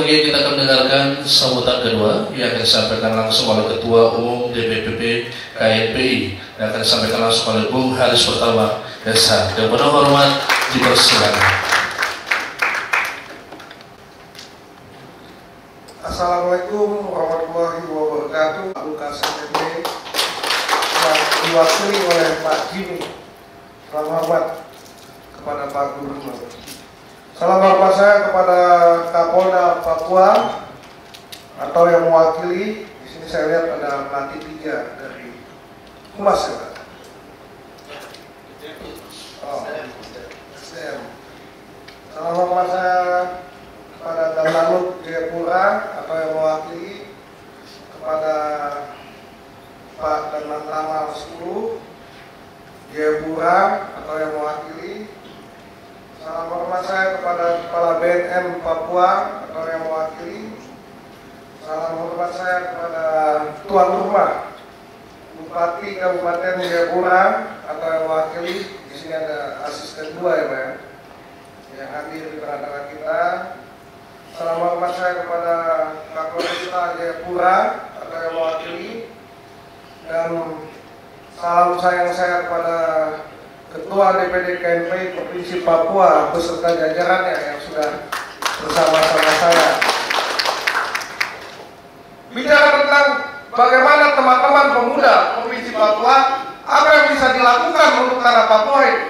lagi kita akan mendengarkan sambutan kedua yang akan disampaikan langsung oleh Ketua Umum DPPP KNPI yang akan disampaikan langsung oleh Bung Haris Pertama SH. Dengan penuh hormat dipersilakan. Assalamualaikum warahmatullahi wabarakatuh. Lukas MD yang diwakili oleh Pak Jimmy. Salam hormat kepada Pak Gubernur. Salam hormat saya kepada Kapolda Papua atau yang mewakili. Di sini saya lihat ada pelatih 3 dari Humas ya Pak. SDM. Salam hormat saya kepada Danlanut Jayapura atau yang mewakili, kepada Pak Danlan Ramal 10 Jayapura atau yang mewakili. Salam hormat saya kepada Kepala BNN Papua atau yang mewakili. Salam hormat saya kepada tuan rumah Bupati Kabupaten Jayapura atau yang mewakili. Di sini ada asisten 2 ya Pak ya, yang hadir di tengah-tengah kita. Salam hormat saya kepada Kapolresta Jayapura atau yang mewakili, dan salam sayang saya kepada Ketua DPD KNPI Provinsi Papua beserta jajarannya yang sudah bersama-sama saya. Bicara tentang bagaimana teman-teman pemuda Provinsi Papua, apa yang bisa dilakukan untuk tanah Papua ini?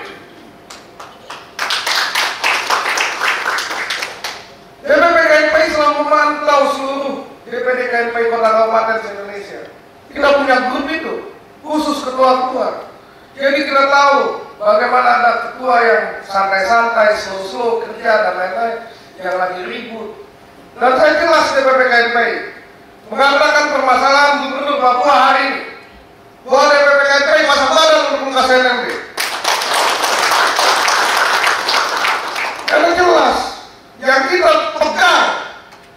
DPD KNPI selalu memantau seluruh DPD KNPI Kota Kabupaten se-Indonesia. Kita punya grup itu, khusus ketua-ketua. Jadi kita tahu bagaimana ada ketua yang santai-santai, slow-slow kerja dan lain-lain, yang lagi ribut. Dan saya jelas DPD KNPI mengatakan permasalahan Gubernur Papua hari ini, bahwa DPD KNPI pasang badan untuk mengkas NMB. Karena jelas yang kita pegang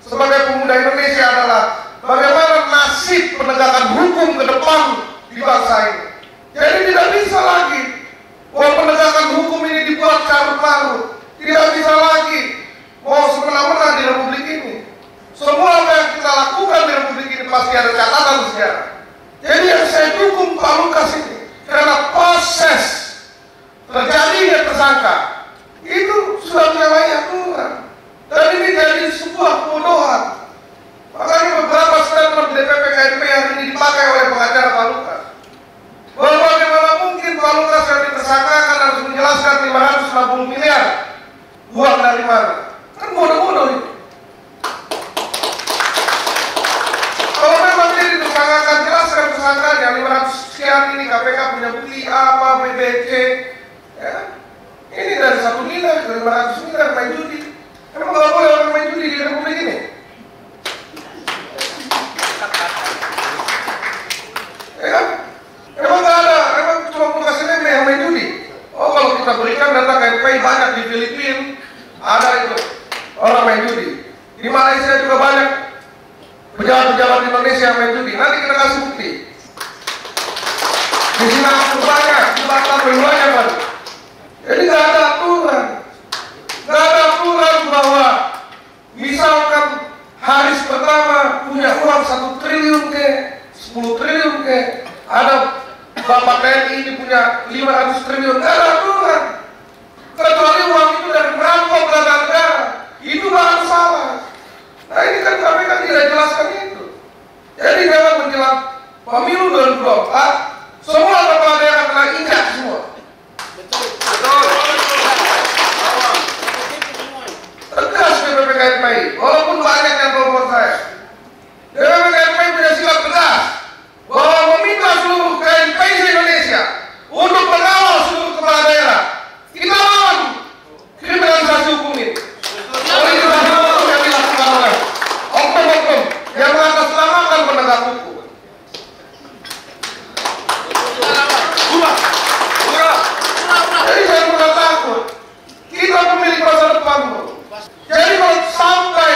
sebagai pemuda Indonesia adalah bagaimana nasib penegakan hukum ke depan di bangsa ini. Jadi tidak bisa lagi bahwa penegakan hukum ini dibuat carut-marut. Tidak bisa lagi mau semena-mena di Republik ini. Semua apa yang kita lakukan di Republik ini pasti ada catatan sejarah. Jadi yang saya dukung Pak Lukas ini, karena proses terjadinya tersangka itu sudah menyalahi aturan. Dan ini jadi sebuah kebodohan. Makanya beberapa statement DPP KNPI hari ini dipakai oleh pengacara Pak Lukas. Bahwa bagaimana mungkin Pak Lukas yang ditersangkakan harus menjelaskan 560 miliar uang dari mana? Kan bodoh-bodoh itu. Kalau memang dia ditersangkakan, jelaskan tersangkanya 500 sekian ini KPK punya bukti apa, BBC ya. Ini dari 1 miliar, dari 500 miliar main judi. Emang nggak boleh orang main judi di Republik ini? Ya kan? Emang nggak ada, emang cuma Lukas NMB yang main judi? Oh, kalau kita berikan data KNPI banyak di Filipina, ada itu orang main judi. Di Malaysia juga banyak pejabat-pejabat Indonesia yang main judi. Nanti kita kasih bukti. Di Singapura banyak, di Batam banyak lagi. Jadi nggak ada aturan. Nggak ada aturan bahwa misalkan Haris Pertama punya uang 1 triliun ke, 10 triliun ke, ada Bapak TNI ini punya 500 triliun, nggak ada aturan. Kecuali uang itu dari perampok dana negara, itu baru salah. Nah ini kan KPK tidak jelaskan itu. Jadi dalam menjelang pemilu 2024, semua kepala daerah kena injak semua. Betul. Tegas DPP KNPI, walaupun banyak yang telepon saya. DPP KNPI punya sikap tegas bahwa meminta seluruh KNPI se-Indonesia untuk mengawal seluruh kepala daerah. Kita lawan kriminalisasi hukum ini. Politisasi hukum yang dilakukan oleh oknum-oknum yang mengatasnamakan penegak hukum. Jadi saya bukan takut. Kita memilih masa depan, bro. Jadi kalau sampai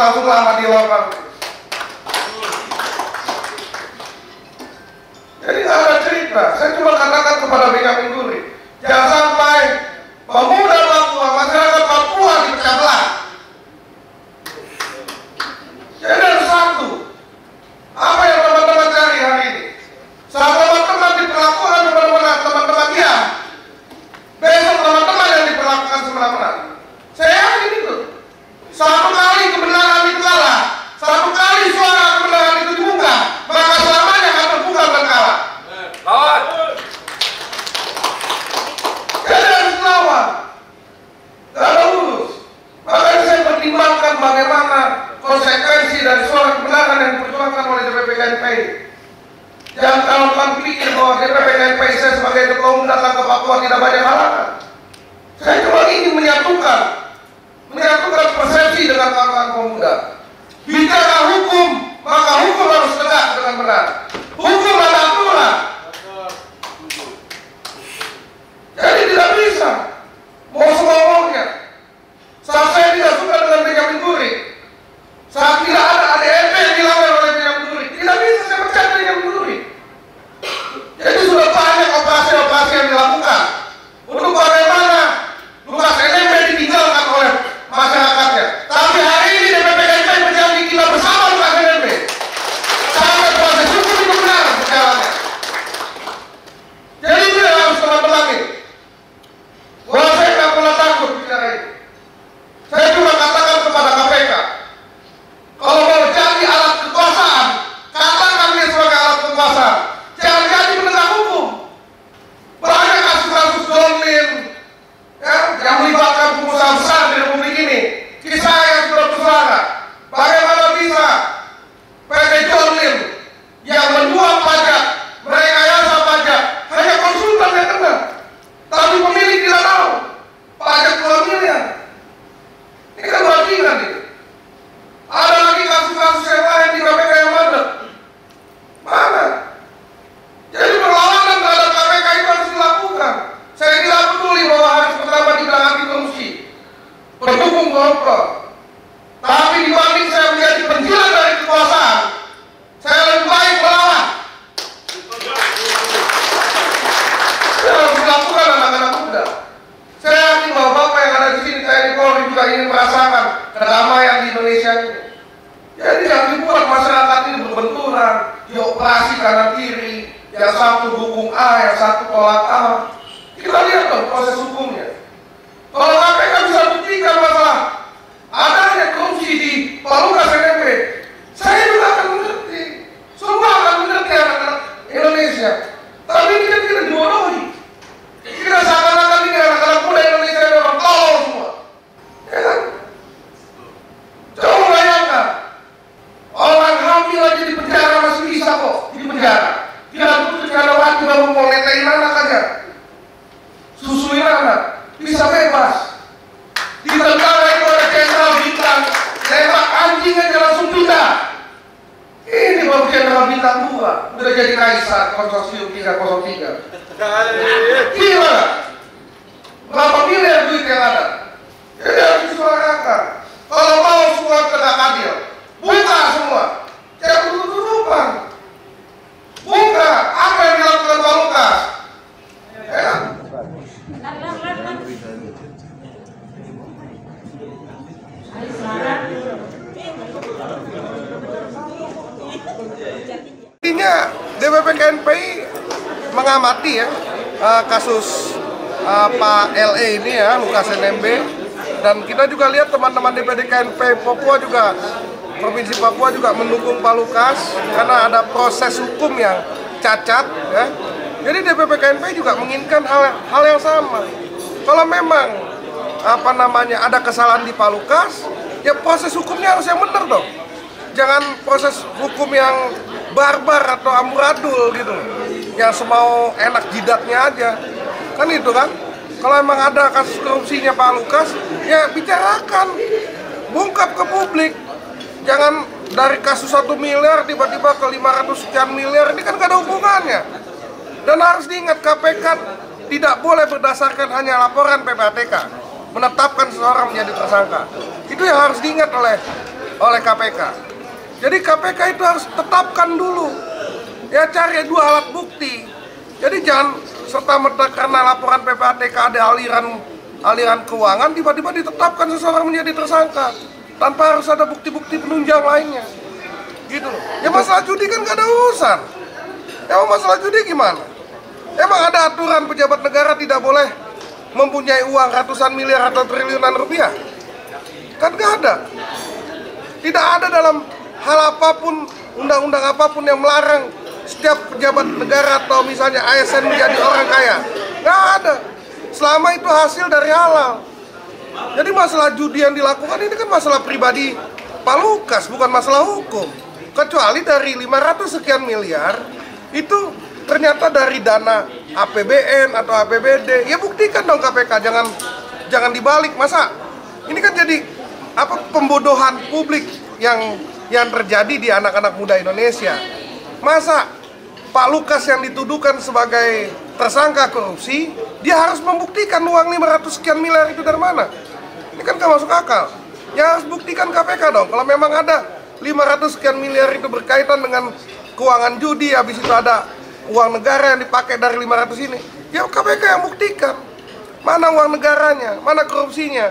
langsung lama di lokal. Jadi nggak ada cerita. Saya cuma katakan kepada Benyamin Guri, jangan sampai pemuda Papua, masyarakat Papua dipecah belah. Jadi ada satu, apa yang teman-teman cari hari ini? Saat teman-teman diperlakukan benar-benar teman-teman dia, besok teman-teman yang diperlakukan semena-mena. Saya yakin itu. Satu kali kebenaran itu kalah, satu kali suara kebenaran itu dibuka, maka selamanya akan terbuka dan kalah. Lawan. Jadi harus lawan. Gak ada urus. Makanya saya pertimbangkan bagaimana konsekuensi dari suara kebenaran yang diperjuangkan oleh DPP KNPI. Jangan kawan-kawan pikir bahwa DPP KNPI saya sebagai ketua umum datang ke Papua tidak banyak halangan. Saya cuma ingin menyatukan persepsi dengan kawan-kawan pemuda. Bicara hukum, maka hukum harus tegak dengan benar. Hukum ada aturan. Jadi tidak bisa mau semaunya. Saat saya tidak suka dengan Benyamin Guri, saat tidak ada ADRT yang dilakukan oleh Benyamin Guri, tidak bisa saya pecat Benyamin Guri. Jadi sudah banyak operasi-operasi yang dilakukan untuk bagaimana Lukas NMB ditinggalkan oleh masyarakatnya. Tapi hari ini DPP KNPI berjanji kita bersama Lukas NMB sampai proses hukum itu benar berjalannya. Jadi itu yang harus teman-teman ini. Bahwa saya tidak pernah takut bicara ini. Saya cuma katakan kepada KPK, kalau mau jadi alat kekuasaan, katakan dia sebagai alat kekuasaan. Jangan jadi penegak hukum. Banyak kasus-kasus dolim yang melibatkan pengusaha besar di Republik ini. Kisah yang sudah terselana. Bagaimana bisa PT John Lim yang menjual pajak, merekayasa pajak, hanya konsultan yang kena, tapi pemilik tidak tahu pajak 2 miliar. Ini kan bajingan itu. Ada lagi kasus-kasus yang lain di KPK yang mandek. Mana? Jadi perlawanan terhadap KPK itu harus dilakukan. Saya tidak peduli bahwa harus pertama dibilang anti korupsi, pendukung koruptor. Tapi dibanding saya menjadi penjilat dari kekuasaan, saya lebih baik melawan. Saya harus dilakukan anak-anak muda. Saya yakin bahwa Bapak yang ada di sini, TNI Polri juga ingin merasakan kedamaian di Indonesia ini. Jadi yang dibuat masyarakat ini berbenturan, dioperasi kanan kiri, yang satu dukung A, yang satu tolak A. Kita lihat dong proses hukumnya. Kalau KPK bisa buktikan masalah adanya korupsi di Lukas NMB, saya juga akan mengerti. Semua akan mengerti anak-anak Indonesia. Tapi ini kan tidak dibodohi. Kita seakan-akan ini anak-anak muda Indonesia ini orang tolol semua. Ya kan? Coba bayangkan, orang hamil aja di penjara masih bisa kok di penjara. Tidak butuh karena waktu baru mau netain anak aja, susuin anak, bisa bebas. Di tentara itu ada jenderal bintang, lewat anjing aja langsung pindah. Ini baru jenderal bintang 2, udah jadi kaisar konsorsium 303. Gila, berapa miliar duit yang ada? Jadi harus disuarakan. Kalau mau semua tegak adil, buka semua. Jangan tutup-tutupan. Buka apa yang dilakukan Pak Lukas. Ya. Intinya DPP KNPI mengamati ya kasus Pak LE ini ya, Lukas NMB, dan kita juga lihat teman-teman DPD KNPI Papua juga, Provinsi Papua juga mendukung Pak Lukas karena ada proses hukum yang cacat ya. Jadi DPP KNPI juga menginginkan hal yang sama. Kalau memang ada kesalahan di Pak Lukas, ya proses hukumnya harus yang benar dong. Jangan proses hukum yang barbar atau amburadul gitu, yang semau enak jidatnya aja. Kan itu kan. Kalau emang ada kasus korupsinya Pak Lukas, ya bicarakan, bungkap ke publik. Jangan dari kasus 1 miliar tiba-tiba ke 500 sekian miliar, ini kan gak ada hubungannya. Dan harus diingat, KPK tidak boleh berdasarkan hanya laporan PPATK menetapkan seseorang menjadi tersangka. Itu yang harus diingat oleh oleh KPK. Jadi KPK itu harus tetapkan dulu, ya cari 2 alat bukti. Jadi jangan serta-merta karena laporan PPATK ada aliran keuangan, tiba-tiba ditetapkan seseorang menjadi tersangka tanpa harus ada bukti-bukti penunjang lainnya. Gitu loh. Ya masalah judi kan gak ada urusan. Emang masalah judi gimana? Emang ada aturan pejabat negara tidak boleh mempunyai uang ratusan miliar atau triliunan rupiah? Kan gak ada. Tidak ada dalam hal apapun, undang-undang apapun yang melarang setiap pejabat negara atau misalnya ASN menjadi orang kaya. Gak ada. Selama itu hasil dari halal. Jadi masalah judi yang dilakukan ini kan masalah pribadi Pak Lukas, bukan masalah hukum. Kecuali dari 500 sekian miliar itu ternyata dari dana APBN atau APBD. Ya buktikan dong KPK, jangan dibalik. Masa ini kan jadi pembodohan publik yang terjadi di anak-anak muda Indonesia. Masa Pak Lukas yang dituduhkan sebagai tersangka korupsi, dia harus membuktikan uang 500 sekian miliar itu dari mana? Ini kan gak masuk akal. Ya harus buktikan KPK dong. Kalau memang ada 500 sekian miliar itu berkaitan dengan keuangan judi, habis itu ada uang negara yang dipakai dari 500 ini, ya KPK yang buktikan mana uang negaranya, mana korupsinya.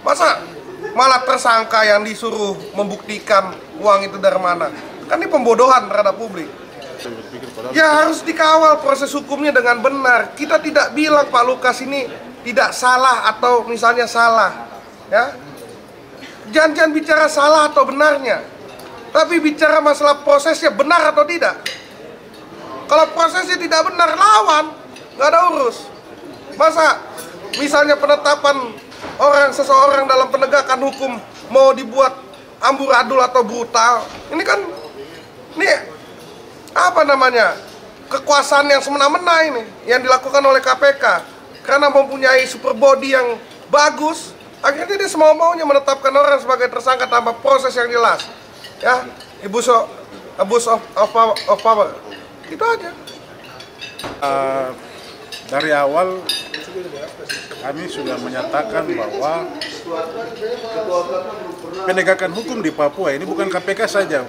Masa malah tersangka yang disuruh membuktikan uang itu dari mana? Kan ini pembodohan terhadap publik. Ya harus dikawal proses hukumnya dengan benar. Kita tidak bilang Pak Lukas ini tidak salah atau misalnya salah, ya. Jangan bicara salah atau benarnya, tapi bicara masalah prosesnya benar atau tidak. Kalau prosesnya tidak benar, lawan, nggak ada urus. Masa misalnya penetapan seseorang dalam penegakan hukum mau dibuat amburadul atau brutal, ini kan kekuasaan yang semena-mena ini yang dilakukan oleh KPK karena mempunyai super body yang bagus. Akhirnya dia semau-maunya menetapkan orang sebagai tersangka tanpa proses yang jelas, ya, abuse of power, itu aja. Dari awal kami sudah menyatakan bahwa penegakan hukum di Papua ini bukan KPK saja.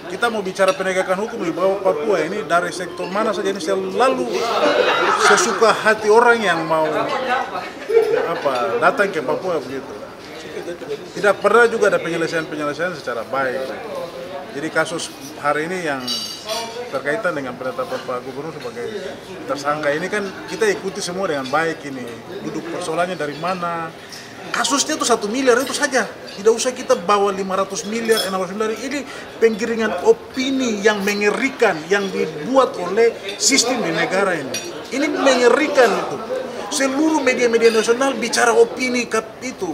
Kita mau bicara penegakan hukum di Papua ini dari sektor mana saja, ini selalu sesuka hati orang yang mau datang ke Papua begitu. Tidak pernah juga ada penyelesaian secara baik. Jadi kasus hari ini yang berkaitan dengan penetapan Pak Gubernur sebagai tersangka ini kan kita ikuti semua dengan baik ini. Duduk persoalannya dari mana? Kasusnya itu 1 miliar itu saja. Tidak usah kita bawa 500 miliar, 600 miliar. Ini penggiringan opini yang mengerikan yang dibuat oleh sistem di negara ini. Ini mengerikan itu. Seluruh media-media nasional bicara opini itu.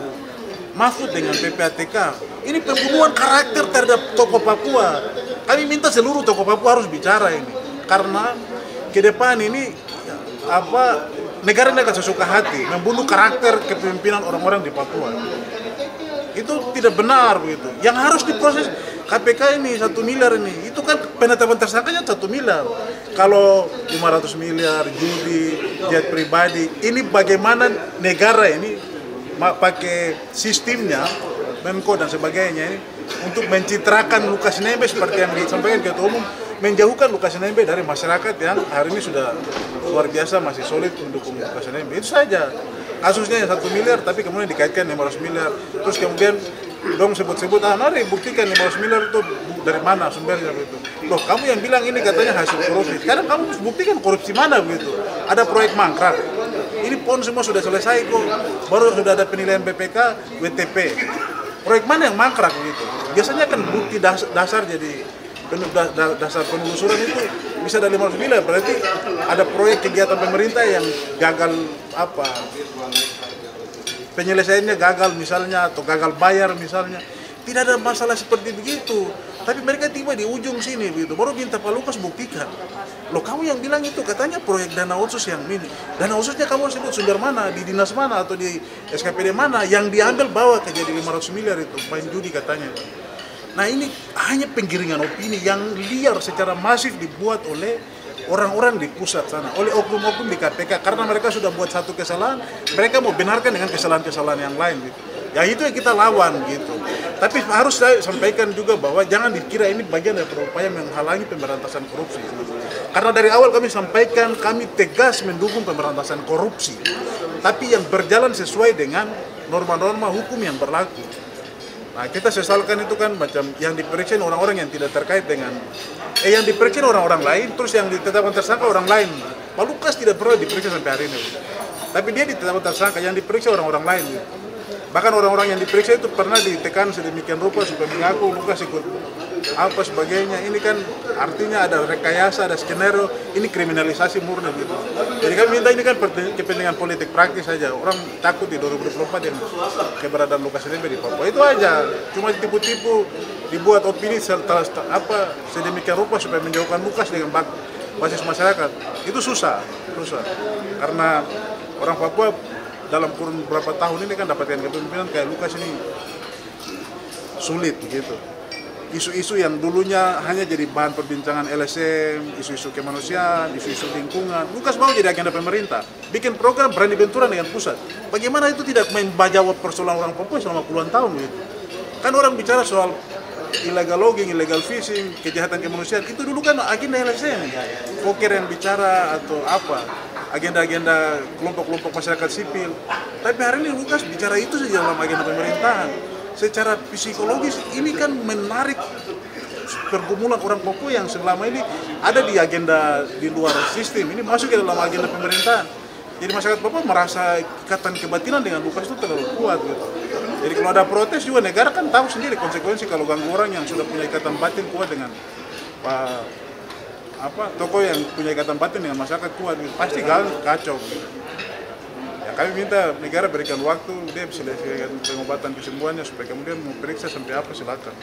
Mahfud dengan PPATK. Ini pembunuhan karakter terhadap tokoh Papua. Kami minta seluruh tokoh Papua harus bicara ini. Karena ke depan ini negara ini akan sesuka hati membunuh karakter kepemimpinan orang-orang di Papua. Itu tidak benar begitu. Yang harus diproses KPK ini 1 miliar ini. Itu kan penetapan tersangkanya 1 miliar. Kalau 500 miliar judi, jet pribadi, ini bagaimana negara ini pakai sistemnya, Menko dan sebagainya ini untuk mencitrakan Lukas NMB seperti yang disampaikan Ketua Umum, menjauhkan Lukas NMB dari masyarakat yang hari ini sudah luar biasa masih solid mendukung Lukas NMB. Itu saja. Kasusnya yang 1 miliar tapi kemudian dikaitkan 500 miliar. Terus kemudian dong sebut-sebut, mari buktikan 500 miliar itu dari mana sumbernya begitu. Loh, kamu yang bilang ini katanya hasil korupsi. Sekarang kamu buktikan korupsi mana begitu. Ada proyek mangkrak. Ini PON semua sudah selesai kok. Baru sudah ada penilaian BPK, WTP. Proyek mana yang mangkrak begitu? Biasanya kan bukti dasar jadi dasar penelusuran itu bisa dari 500 miliar. Berarti ada proyek kegiatan pemerintah yang gagal penyelesaiannya gagal misalnya, atau gagal bayar misalnya. Tidak ada masalah seperti begitu. Tapi mereka tiba di ujung sini begitu. Baru minta Pak Lukas buktikan. Loh, kamu yang bilang itu katanya proyek dana otsus yang ini. Dana otsusnya kamu sebut sumber mana, di dinas mana atau di SKPD mana yang diambil bawa ke jadi 500 miliar itu main judi katanya. Nah, ini hanya penggiringan opini yang liar secara masif dibuat oleh orang-orang di pusat sana, oleh oknum-oknum di KPK, karena mereka sudah buat satu kesalahan, mereka mau benarkan dengan kesalahan-kesalahan yang lain gitu. Ya itu yang kita lawan gitu. Tapi harus saya sampaikan juga bahwa jangan dikira ini bagian dari upaya menghalangi pemberantasan korupsi. Karena dari awal kami sampaikan kami tegas mendukung pemberantasan korupsi, tapi yang berjalan sesuai dengan norma-norma hukum yang berlaku. Nah, kita sesalkan itu kan macam yang diperiksa orang-orang yang tidak terkait dengan yang diperiksa orang-orang lain, terus yang ditetapkan tersangka orang lain. Pak Lukas tidak pernah diperiksa sampai hari ini. Tapi dia ditetapkan tersangka, yang diperiksa orang-orang lain. Bahkan orang-orang yang diperiksa itu pernah ditekan sedemikian rupa supaya mengaku Lukas ikut apa sebagainya. Ini kan artinya ada rekayasa, ada skenario, ini kriminalisasi murni gitu. Jadi kami minta ini kan kepentingan politik praktis saja. Orang takut di 2024 yang keberadaan Lukas NMB di Papua. Itu aja, cuma tipu-tipu dibuat opini sedemikian rupa supaya menjauhkan Lukas dengan basis masyarakat. Itu susah. Karena orang Papua dalam kurun beberapa tahun ini kan dapatkan kepemimpinan kayak Lukas ini sulit gitu. Isu-isu yang dulunya hanya jadi bahan perbincangan LSM, isu-isu kemanusiaan, isu-isu lingkungan, Lukas mau jadi agenda pemerintah, bikin program berani benturan dengan pusat. Bagaimana itu tidak menjawab persoalan orang Papua selama puluhan tahun gitu. Kan orang bicara soal illegal logging, illegal fishing, kejahatan kemanusiaan, itu dulu kan agenda LSM, Fokker yang bicara atau apa, agenda-agenda kelompok-kelompok masyarakat sipil. Tapi hari ini Lukas bicara itu saja dalam agenda pemerintahan. Secara psikologis ini kan menarik pergumulan orang Papua yang selama ini ada di agenda di luar sistem, ini masuk ke dalam agenda pemerintahan. Jadi masyarakat Papua merasa ikatan kebatinan dengan Lukas itu terlalu kuat gitu. Jadi kalau ada protes juga negara kan tahu sendiri konsekuensi kalau ganggu orang yang sudah punya ikatan batin kuat dengan tokoh yang punya ikatan batin dengan masyarakat kuat gitu. Pasti kacau gitu. Ya, kami minta negara berikan waktu, dia bisa selesaikan pengobatan kesembuhannya supaya kemudian mau periksa sampai apa silakan.